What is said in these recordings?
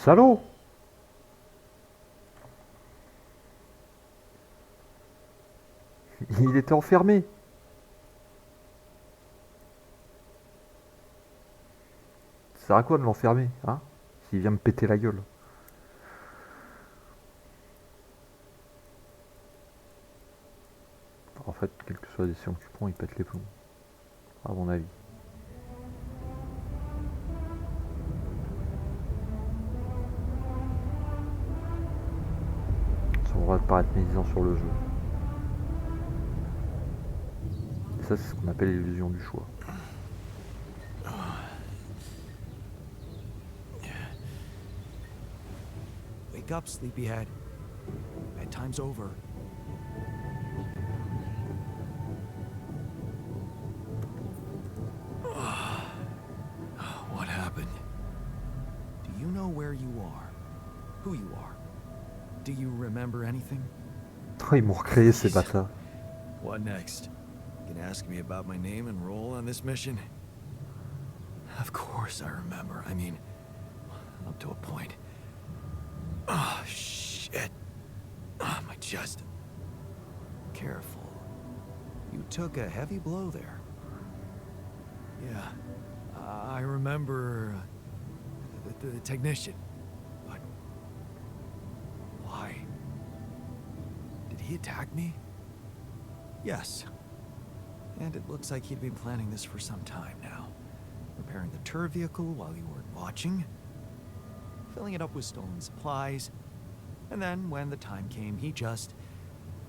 Salaud! Il était enfermé. Ça sert à quoi de l'enfermer, hein? S'il vient me péter la gueule. En fait, quelle que soit la décision que tu prends, il pète les plombs. À mon avis. Ça va te paraître médisant sur le jeu. Et ça, c'est ce qu'on appelle l'illusion du choix. Wake up, sleepyhead. Bedtime's over. What happened? Do you know where you are? Who you are? Do you remember anything? Oh, ils m'ont recréé ces bâtards. What next? You can ask me about my name and role on this mission? Of course I remember. I mean, up to a point. Oh, shit. Oh, my chest. Careful. You took a heavy blow there. Yeah. I remember the technician. But why? Did he attack me? Yes. And it looks like he'd been planning this for some time now. Repairing the tour vehicle while you weren't watching. Filling it up with stolen supplies. And then, when the time came, he just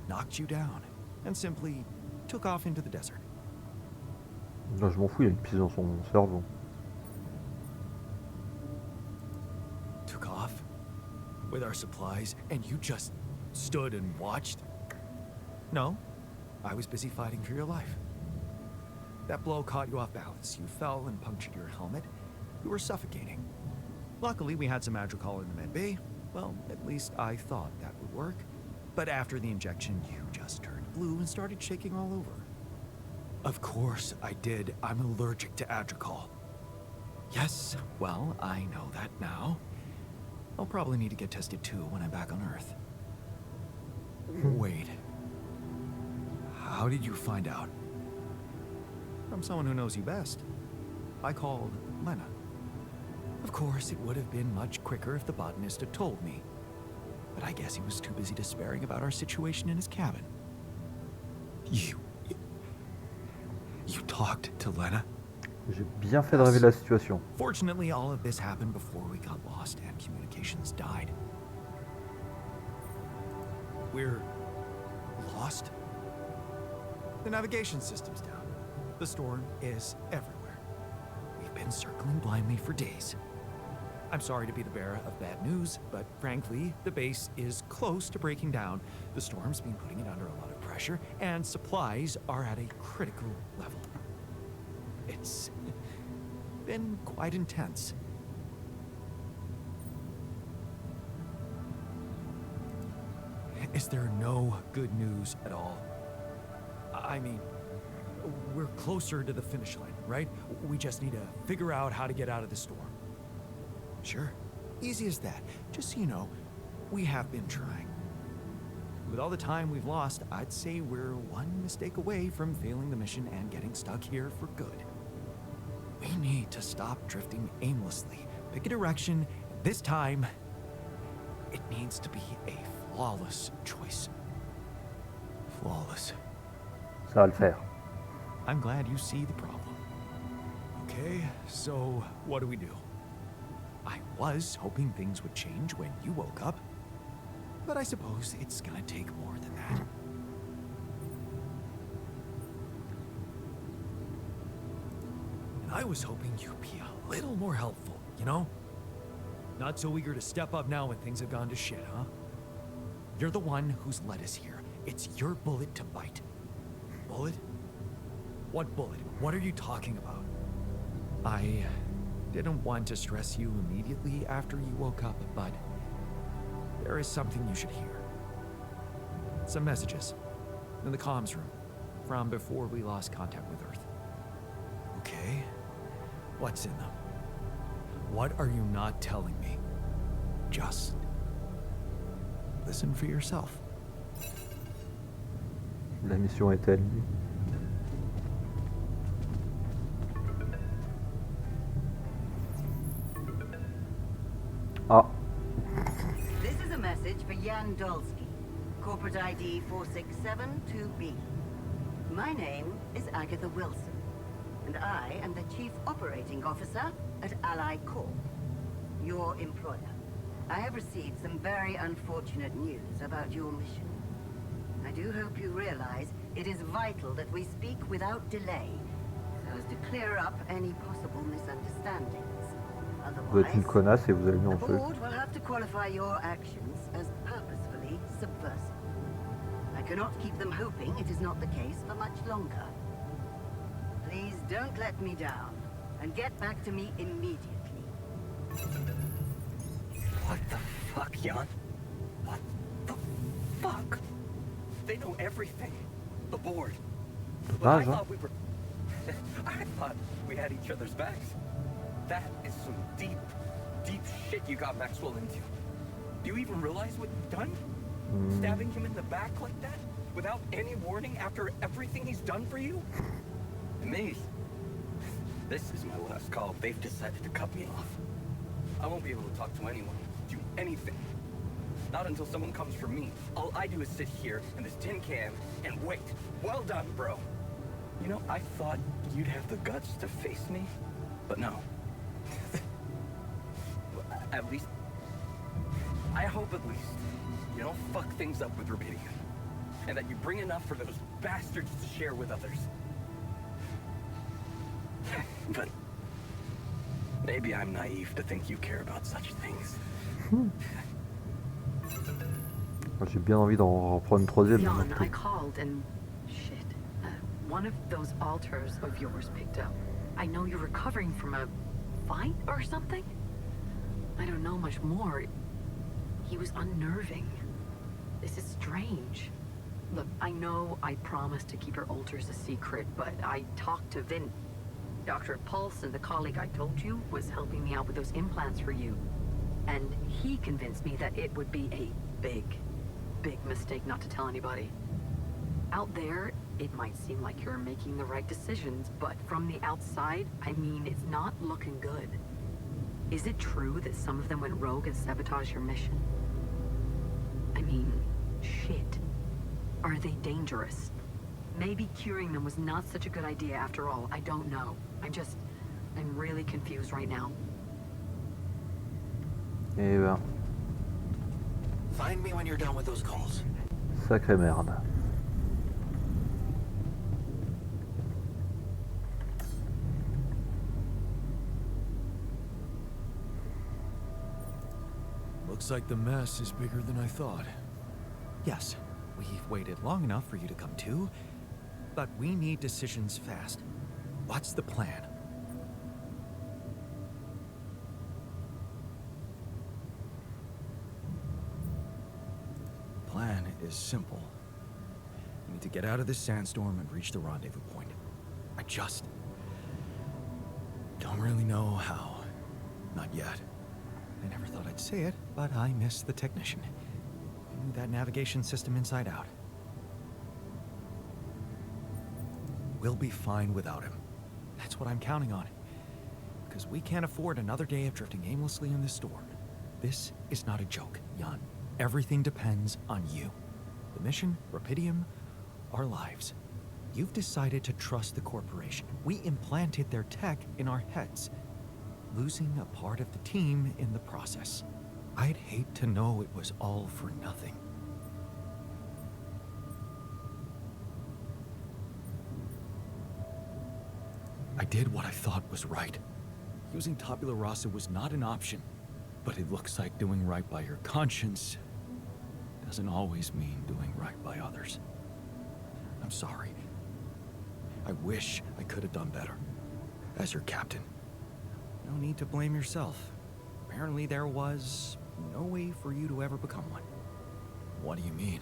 knocked you down and simply took off into the desert. Là, je m'en fous, il y a une piste dans son cerveau. Took off with our supplies, and you just stood and watched? No, I was busy fighting for your life. That blow caught you off balance. You fell and punctured your helmet. You were suffocating. Luckily, we had some Madrigal in the med bay. Well, at least I thought that would work. But after the injection, you just turned blue and started shaking all over. Of course I did. I'm allergic to Adrical. Yes, well, I know that now. I'll probably need to get tested too when I'm back on Earth. Wait. How did you find out? From someone who knows you best. I called Lena. Of course, it would have been much quicker if the botanist had told me. But I guess he was too busy despairing about our situation in his cabin. You talked to Lena? J'ai bien fait de rêver la situation. Fortunately, all of this happened before we got lost and communications died. We're lost? The navigation system's down. The storm is everywhere. We've been circling blindly for days. I'm sorry to be the bearer of bad news, but frankly, the base is close to breaking down. The storm's been putting it under a lot of pressure, and supplies are at a critical level. It's been quite intense. Is there no good news at all? I mean, we're closer to the finish line, right? We just need to figure out how to get out of the storm. Sure, easy as that. Just so you know, we have been trying. With all the time we've lost, I'd say we're one mistake away from failing the mission and getting stuck here for good. We need to stop drifting aimlessly, pick a direction, and this time, it needs to be a flawless choice. Flawless. Ça va le faire. I'm glad you see the problem. Okay, so what do we do? I was hoping things would change when you woke up, but I suppose it's gonna take more than that. And I was hoping you'd be a little more helpful, you know? Not so eager to step up now when things have gone to shit, huh? You're the one who's led us here. It's your bullet to bite. Bullet? What bullet? What are you talking about? I didn't want to stress you immediately after you woke up, but there is something you should hear. Some messages in the comms room from before we lost contact with Earth. Okay, what's in them? What are you not telling me? Just listen for yourself. La mission est à lui. Ah, This is a message for Jan Dolsky, corporate ID 4672B. My name is Agatha Wilson, and I am the Chief Operating Officer at Ally Corp, your employer. I have received some very unfortunate news about your mission. I do hope you realize it is vital that we speak without delay, so as to clear up any possible misunderstandings. vous êtes une Otherwise, connasse et vous allez the nous en feu. board will have to qualify your actions as purposefully subversive. I cannot keep them hoping it is not the case for much longer. Please don't let me down, and get back to me immediately. What the fuck, Jan? What the fuck? They know everything. The board. But I Dommage, hein? thought we were... I thought we had each other's backs. That is some deep, deep shit you got Maxwell into. Do you even realize what you've done? Stabbing him in the back like that? Without any warning after everything he's done for you? Me? This is my last call. They've decided to cut me off. I won't be able to talk to anyone, do anything. Not until someone comes for me. All I do is sit here in this tin can and wait. Well done, bro. You know, I thought you'd have the guts to face me, but no. At least, I hope at least, you don't fuck things up with Rubidium. And that you bring enough for those bastards to share with others. But maybe I'm naive to think you care about such things. J'ai bien envie d'en reprendre une troisième. mais Jan, non. I called and... shit. One of those altars of yours picked up. I know you're recovering from a fight or something? I don't know much more. He was unnerving. This is strange. Look, I know I promised to keep your altars a secret, but I talked to Vin. Dr. Paulson, the colleague I told you, was helping me out with those implants for you. And he convinced me that it would be a big mistake not to tell anybody. Out there, it might seem like you're making the right decisions, but from the outside, I mean, it's not looking good. Is it true that some of them went rogue and sabotaged your mission? I mean, shit. Are they dangerous? Maybe curing them was not such a good idea after all. I don't know. I'm really confused right now. Eh ben, Find me when you're done with those calls. sacrée merde. Looks like the mess is bigger than I thought. Yes, we've waited long enough for you to come to, but we need decisions fast. What's the plan? Plan is simple. We need to get out of this sandstorm and reach the rendezvous point. I just don't really know how. Not yet. I never thought I'd say it, but I miss the technician. I knew that navigation system inside out. We'll be fine without him. That's what I'm counting on. Because we can't afford another day of drifting aimlessly in this storm. This is not a joke, Jan. Everything depends on you. The mission, Rapidium, our lives. You've decided to trust the corporation. We implanted their tech in our heads, losing a part of the team in the process. I'd hate to know it was all for nothing. I did what I thought was right. Using tabula rasa was not an option, but it looks like doing right by your conscience doesn't always mean doing right by others. I'm sorry. I wish I could have done better. As your captain. No need to blame yourself. Apparently there was no way for you to ever become one. What do you mean?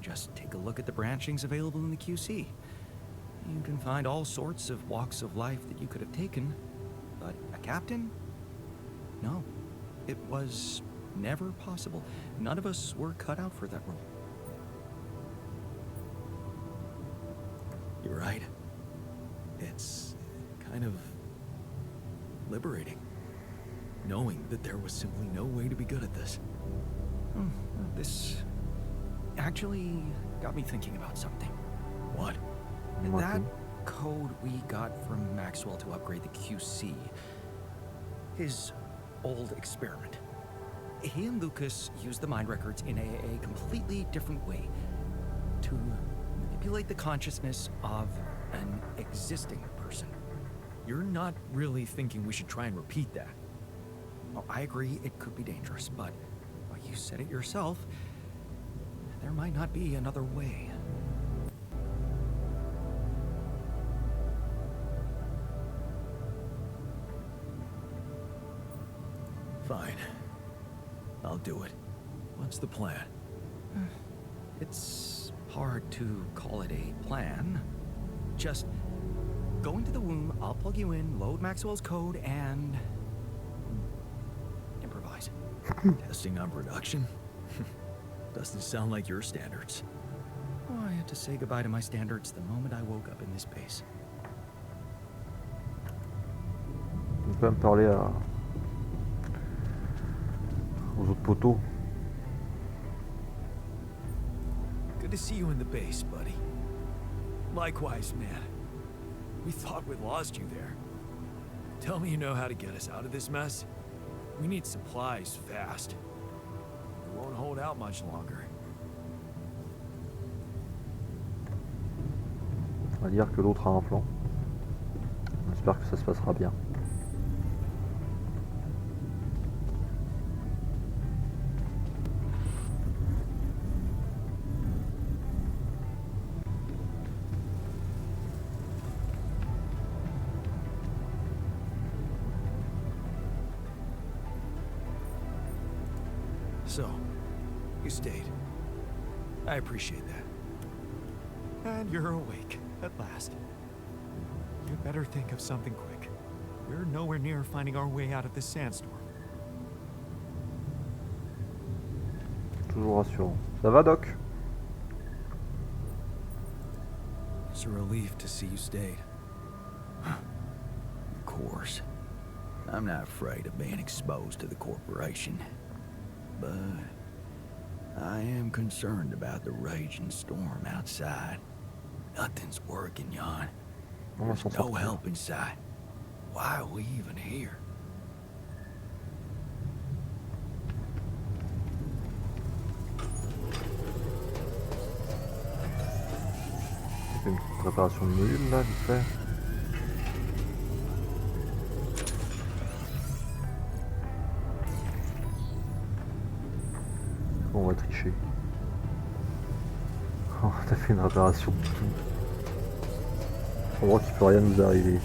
Just take a look at the branchings available in the QC. You can find all sorts of walks of life that you could have taken, but a captain? No. It was never possible. None of us were cut out for that role. You're right. It's kind of liberating, knowing that there was simply no way to be good at this. This actually got me thinking about something. What? That code we got from Maxwell to upgrade the QC. His old experiment. He and Lucas used the mind records in a completely different way to manipulate the consciousness of an existing person. You're not really thinking we should try and repeat that. Well, I agree it could be dangerous, but well, you said it yourself. There might not be another way. Fine. I'll do it. What's the plan? It's hard to call it a plan. Just go into the womb, I'll plug you in, load Maxwell's code, and improvise. Testing on production? Doesn't sound like your standards. Oh, I had to say goodbye to my standards the moment I woke up in this base. On peut même parler aux autres poteaux. Good to see you in the base, buddy. Likewise, man. We thought we'd lost you there. Tell me you know how to get us out of this mess. We need supplies fast. We won't hold out much longer. On va dire que l'autre a un plan. J'espère que ça se passera bien. So, you stayed. I appreciate that. And you're awake, at last. You better think of something quick. We're nowhere near finding our way out of this sandstorm. Toujours rassurant. Ça va, Doc? It's a relief to see you stayed. Of course. I'm not afraid of being exposed to the corporation. But I am concerned about the raging storm outside. Nothing's working, Jan. There's no help inside. Why are we even here? On fait une petite préparation de module là, vite fait. On va tricher. Oh, t'as fait une réparation de tout. On voit qu'il peut rien nous arriver.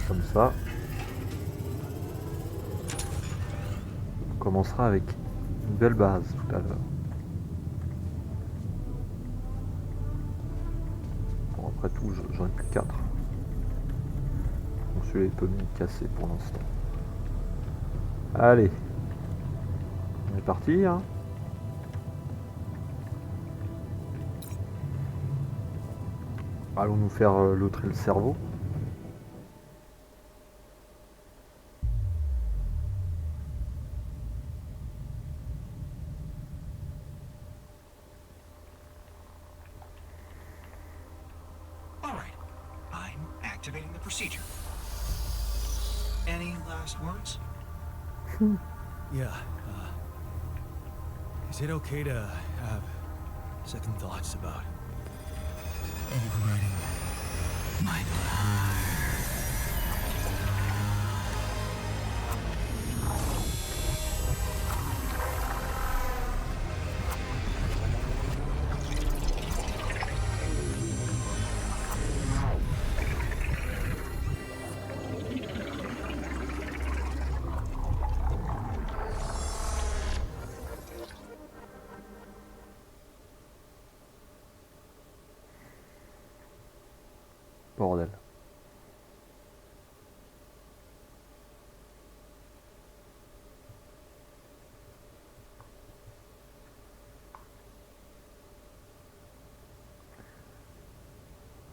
Comme ça. On commencera avec une belle base tout à l'heure. Bon, après tout, j'en ai plus 4. Donc celui-là peut me casser pour l'instant. Allez. On est parti, hein. Allons nous faire l'autre et le cerveau. All right. I'm activating the procedure. Any last words? Yeah. Is it okay to have second thoughts about overriding my desire? Bordel.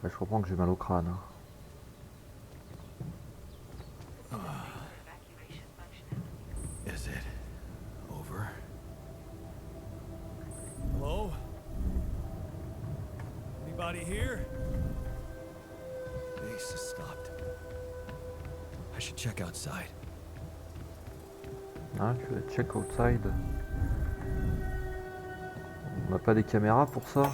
Ouais, je comprends que j'ai mal au crâne. Hein. Is it over? Hello? Anybody here? Base has stopped. I should check outside. Ah, je vais check outside. On n'a pas des caméras pour ça.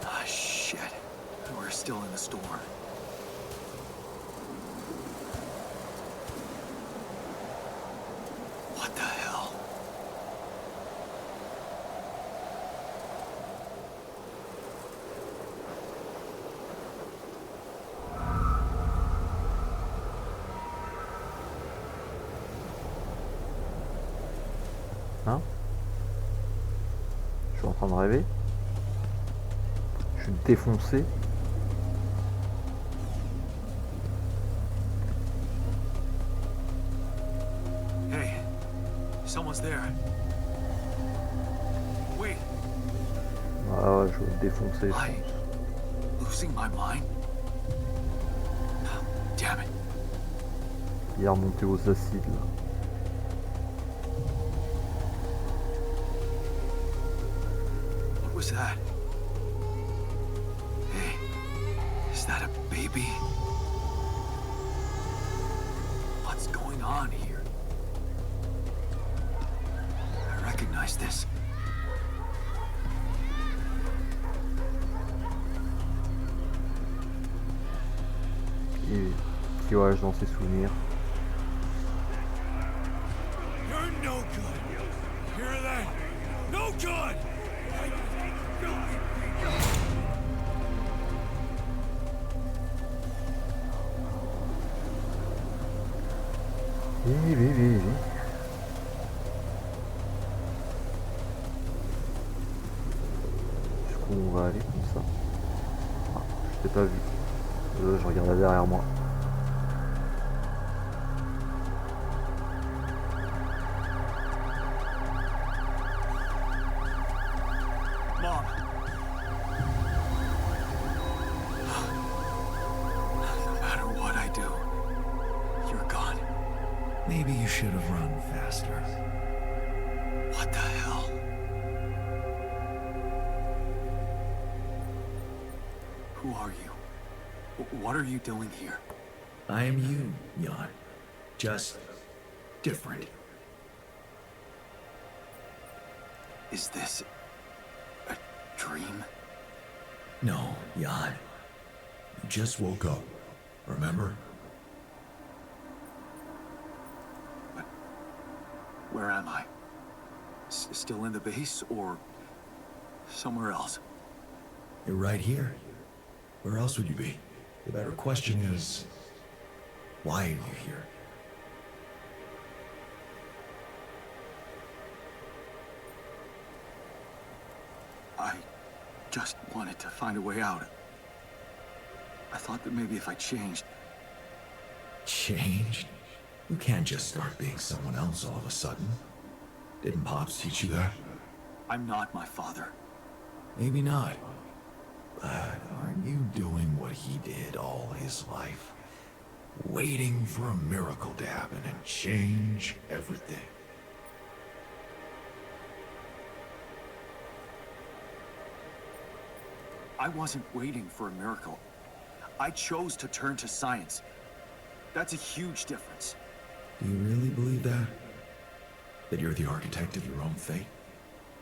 Ah, shit. We're still in the storm. What the hell? Hein? Je suis en train de rêver. Je suis défoncé. Hey, someone's there. Wait, Ah, je vais me défoncer. am I losing my mind? Damn it. Il est remonté aux acides là. What was that? Hey, is that a baby? What's going on here? I recognize this. Et qui voyage dans ses souvenirs. You're no good. Hear that? No good. Oui. Jusqu'où on va aller comme ça? Ah, je t'ai pas vu. Je regardais derrière moi. Mom. No matter what I do, you're gone. Maybe you should have run faster. What the hell? Who are you? What are you doing here? I am you, Jan. Just different. Is this a dream? No, Jan. You just woke up. Remember? But where am I? Still in the base or somewhere else? You're right here. Where else would you be? The better question is, why are you here? I just wanted to find a way out. I thought that maybe if I changed... Changed? You can't just start being someone else all of a sudden. Didn't Pops teach you that? I'm not my father. Maybe not. But aren't you doing what he did all his life? Waiting for a miracle to happen and change everything. I wasn't waiting for a miracle. I chose to turn to science. That's a huge difference. Do you really believe that? That you're the architect of your own fate?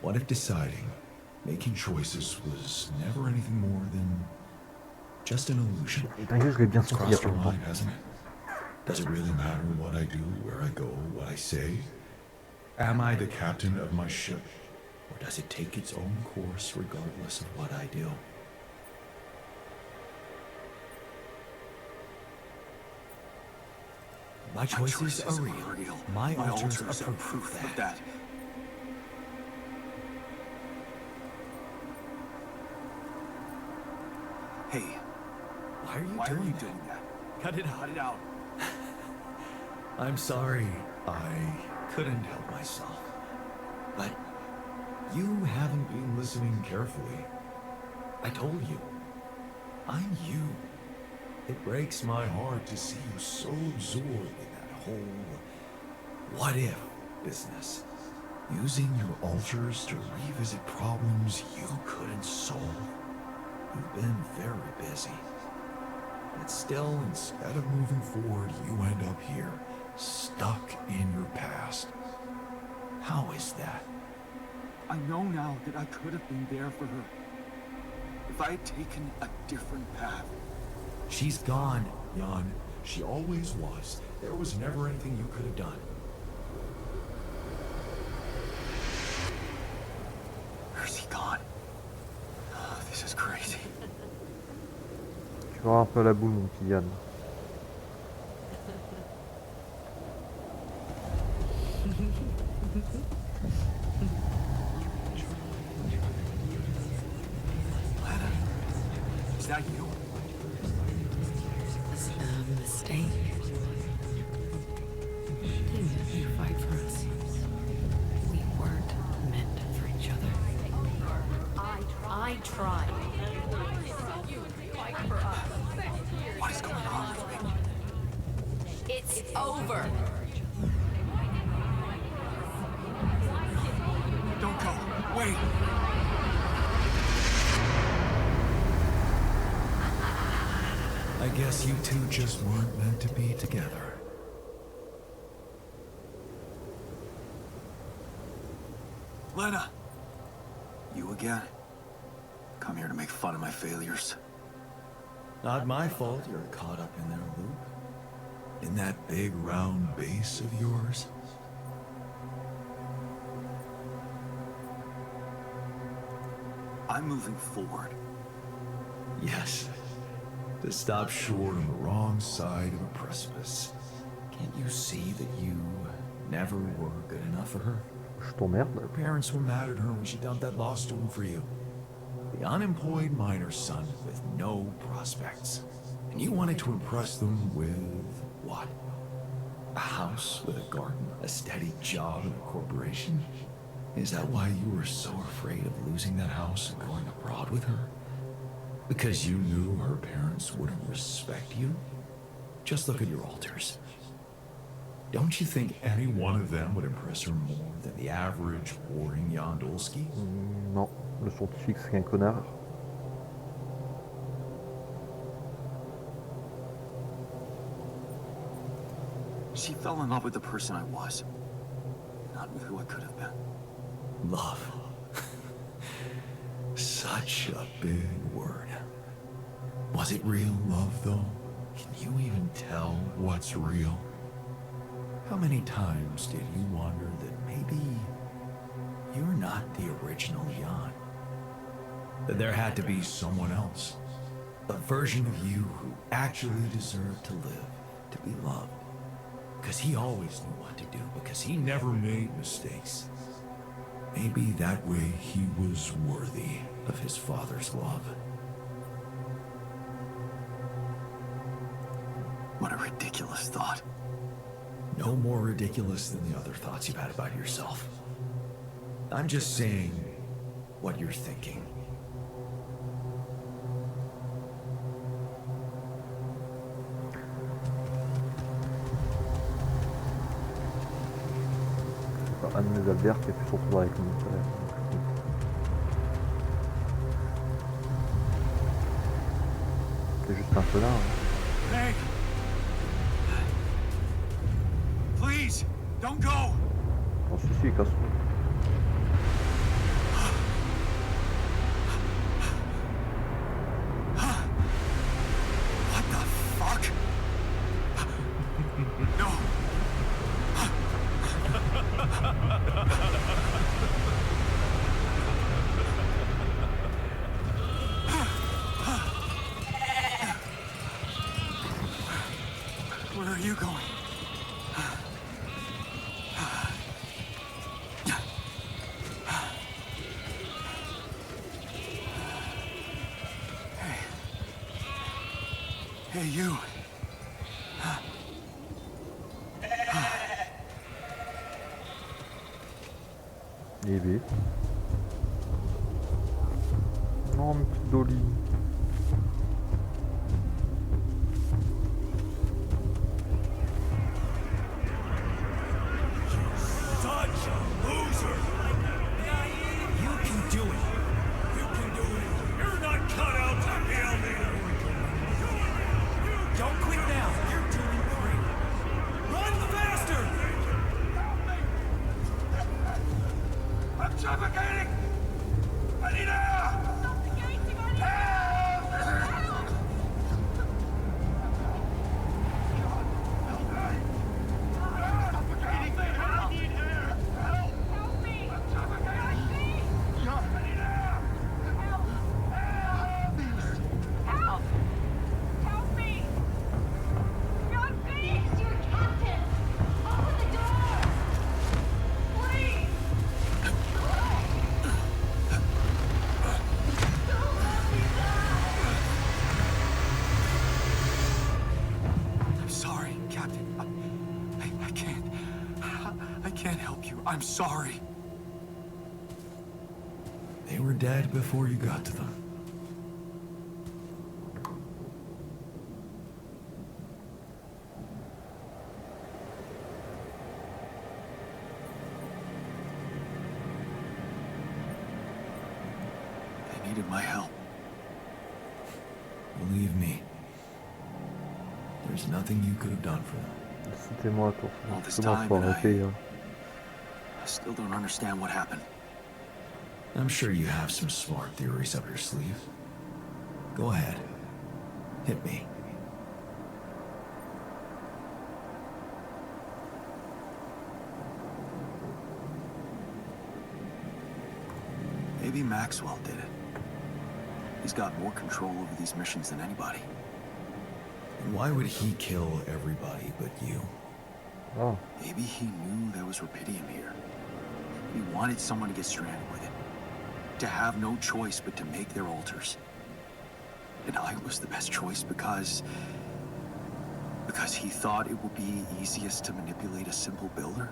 What if deciding, making choices was never anything more than just an illusion? Dingue, je l'ai bien It's senti il y a crossed pas your longtemps. mind, hasn't it? Does it really matter what I do, where I go, what I say? Am I the captain of my ship? Or does it take its own course regardless of what I do? My choices are real. My altars are proof of that. Hey, Why are you why are doing you that? doing that? Cut it out. Cut it out. I'm sorry. I couldn't help myself. But You haven't been listening carefully. I told you. I'm you. It breaks my heart to see you so absorbed in that whole what if business. Using your altars to revisit problems you couldn't solve. You've been very busy. But still, instead of moving forward, you end up here, stuck in your past. How is that? I know now that I could have been there for her. If I had taken a different path. She's gone, Jan. She always was. There was never anything you could have done. Where's he gone? Oh, this is crazy. Tu vas avoir un peu la boule, mon petit Yann. Lana, is that you? It's a mistake. Didn't mean to fight for us. We weren't meant for each other. I tried. What is going on with me? It's over. Don't go. Wait. I guess you two just weren't meant to be together. Lena! You again? Come here to make fun of my failures. Not my fault you're caught up in their loop. In that big round base of yours. I'm moving forward. Yes. To stop short on the wrong side of a precipice. Can't you see that you never were good enough for her? Je t'emmerde. Her parents were mad at her when she dumped that law student for you. The unemployed miner's son with no prospects. And you wanted to impress them with what? A house with a garden, a steady job in a corporation? Is that why you were so afraid of losing that house and going abroad with her? Because you knew her parents wouldn't respect you? Just look at your altars. Don't you think any one of them would impress her more than the average boring Jan Dolsky? Non, le scientifique c'est qu'un connard. She fell in love with the person I was, not with who I could have been. Love. Such a big word. Was it real love, though? Can you even tell what's real? How many times did you wonder that maybe you're not the original Jan? That there had to be someone else. A version of you who actually deserved to live, to be loved. Because he always knew what to do, because he never made mistakes. Maybe that way he was worthy of his father's love. What a ridiculous thought. No more ridiculous than the other thoughts you've had about yourself. I'm just saying what you're thinking. Enfin, un de mes Albert qui a pu se retrouver avec mon frère. C'est juste un connard. Hein. Hey! Please, don't go! Oh si si, casse-toi. What the fuck? No! Where are you going? you. Bébé. Non, mon petit Dolly. I'm sorry. They were dead before you got to them. They needed my help. Believe me, there's nothing you could have done for them. C'était moi, toi. All this Comment time, faut and arrêter, hein. I still don't understand what happened. I'm sure you have some smart theories up your sleeve. Go ahead. Hit me. Maybe Maxwell did it. He's got more control over these missions than anybody. And why would he kill everybody but you? Oh. Maybe he knew there was rubidium here. He wanted someone to get stranded with it. To have no choice but to make their altars. And I was the best choice because he thought it would be easiest to manipulate a simple builder.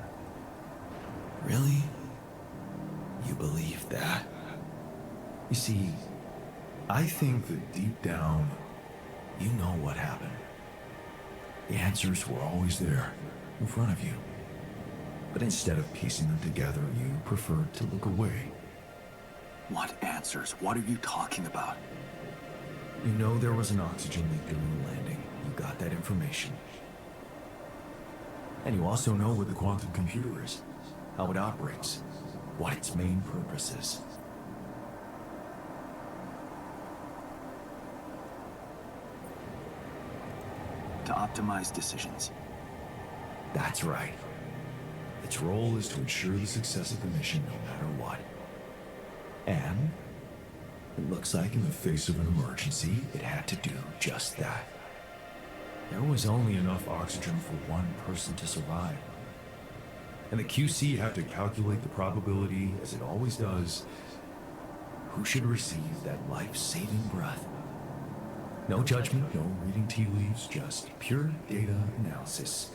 Really? You believe that? You see, I think that deep down, you know what happened. The answers were always there, in front of you. But instead of piecing them together, you preferred to look away. What answers? What are you talking about? You know there was an oxygen leak during the landing. You got that information. And you also know what the quantum computer is, how it operates, what its main purpose is. To optimize decisions. That's right. Its role is to ensure the success of the mission no matter what. And it looks like in the face of an emergency, it had to do just that. There was only enough oxygen for one person to survive. And the QC had to calculate the probability, as it always does, who should receive that life-saving breath. No judgment, no reading tea leaves, just pure data analysis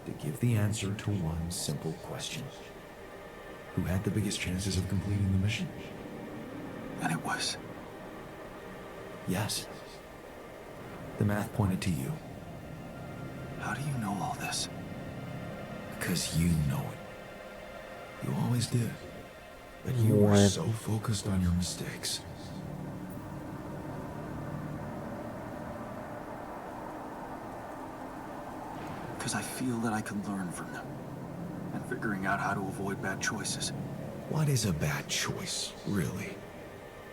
to give the answer to one simple question. Who had the biggest chances of completing the mission? And it was. Yes. The math pointed to you. How do you know all this? Because you know it. You always did. But you were so focused on your mistakes. Because I feel that I can learn from them. And figuring out how to avoid bad choices. What is a bad choice, really?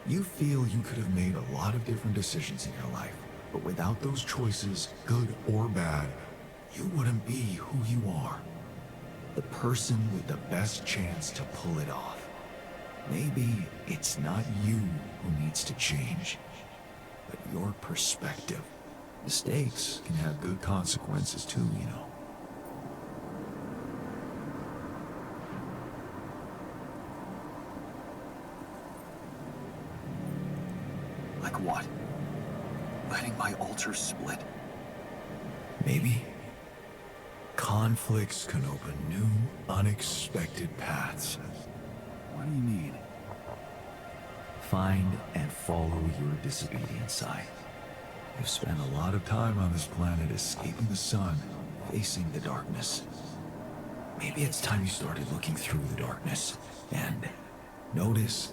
You feel you could have made a lot of different decisions in your life, but without those choices, good or bad, you wouldn't be who you are. The person with the best chance to pull it off. Maybe it's not you who needs to change, but your perspective. Mistakes can have good consequences too, you know. Like what? Letting my altar split? Maybe conflicts can open new, unexpected paths. What do you mean? Find and follow your disobedient side. You've spent a lot of time on this planet escaping the sun, facing the darkness. Maybe it's time you started looking through the darkness and notice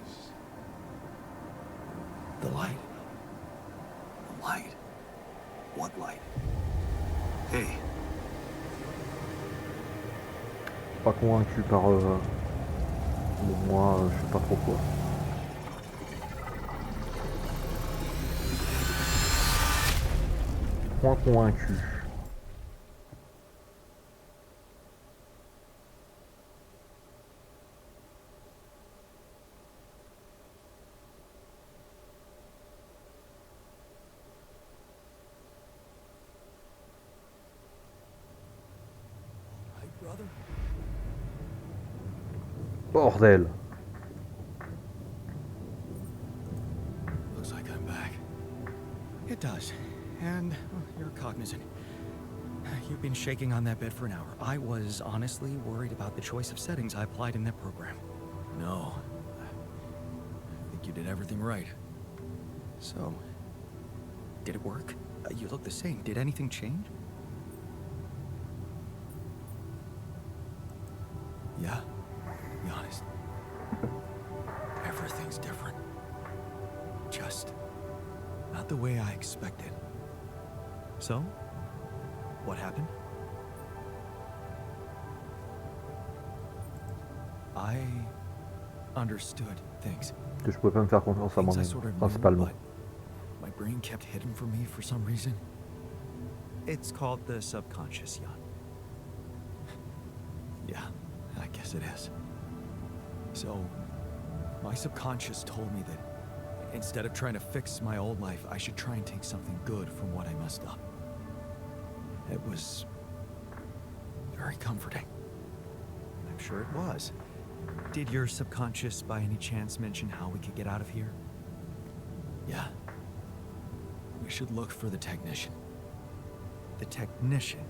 the light. The light? What light? Hey, Pas convaincu par bon, moi, je sais pas trop quoi. Moins convaincu. Hey, brother. Bordel. Looks like I'm back. It does. And well, you're cognizant. You've been shaking on that bed for an hour. I was honestly worried about the choice of settings I applied in that program. No. I think you did everything right. So, did it work? You look the same. Did anything change? Yeah, be honest. Everything's different. Just not the way I expected. So, what happened? I understood things. Que je pouvais pas me faire confiance à Things I moi-même, sort of knew, principalement. but my brain kept hidden from me for some reason. It's called the subconscious, Jan. Yeah, I guess it is. So, my subconscious told me that instead of trying to fix my old life, I should try and take something good from what I messed up. It was very comforting. I'm sure it was. Did your subconscious by any chance mention how we could get out of here? Yeah. We should look for the technician. The technician?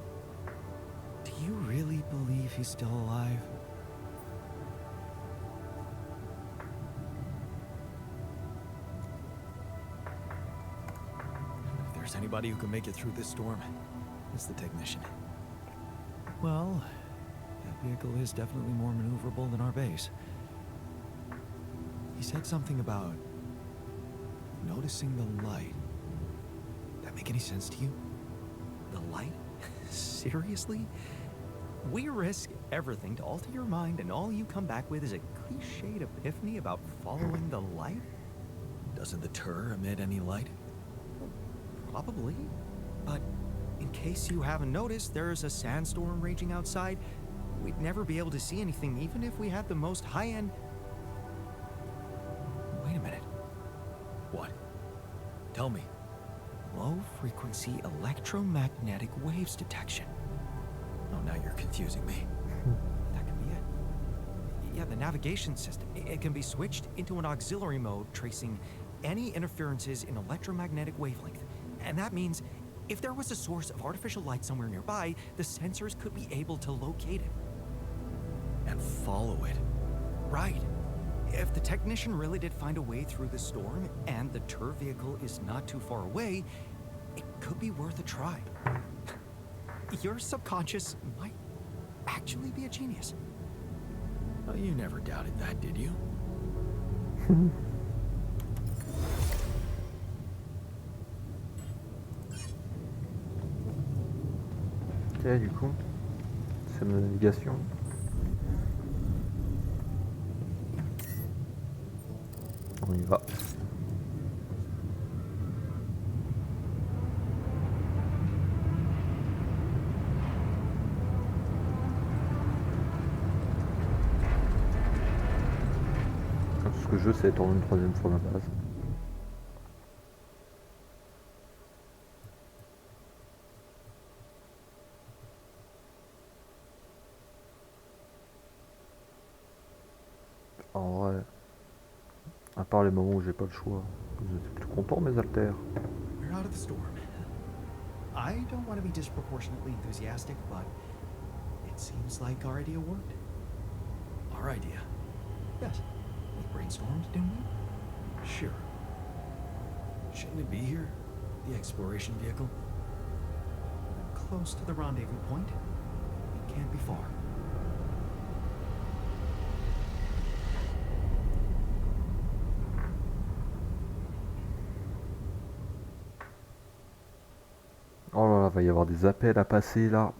Do you really believe he's still alive? If there's anybody who can make it through this storm, it's the technician. Well, that vehicle is definitely more maneuverable than our base. He said something about noticing the light. That make any sense to you? The light? Seriously? We risk everything to alter your mind, and all you come back with is a cliched epiphany about following the light? Doesn't the tur emit any light? Probably. But in case you haven't noticed, there's a sandstorm raging outside. We'd never be able to see anything, even if we had the most high-end... Wait a minute. What? Tell me. Low-frequency electromagnetic waves detection. Oh, now you're confusing me. That could be it. Yeah, the navigation system. It can be switched into an auxiliary mode, tracing any interferences in electromagnetic wavelength. And that means if there was a source of artificial light somewhere nearby, the sensors could be able to locate it. And follow it. Right. If the technician really did find a way through the storm, and the tur vehicle is not too far away, it could be worth a try. Your subconscious might actually be a genius. Oh, you never doubted that, did you? Ok, du coup, c'est la navigation. On y va. Tout ce que je sais étant une troisième fois ma base. En vrai, à part les moments où j'ai pas le choix, vous êtes plutôt content mes haltères. We're out of the storm. I don't want to be disproportionately enthusiastic, but it seems like our idea worked. Our idea? Yes. We brainstormed, didn't we? Sure. Shouldn't it be here? The exploration vehicle? We're close to the rendezvous point. It can't be far. Oh là là, va y avoir des appels à passer là.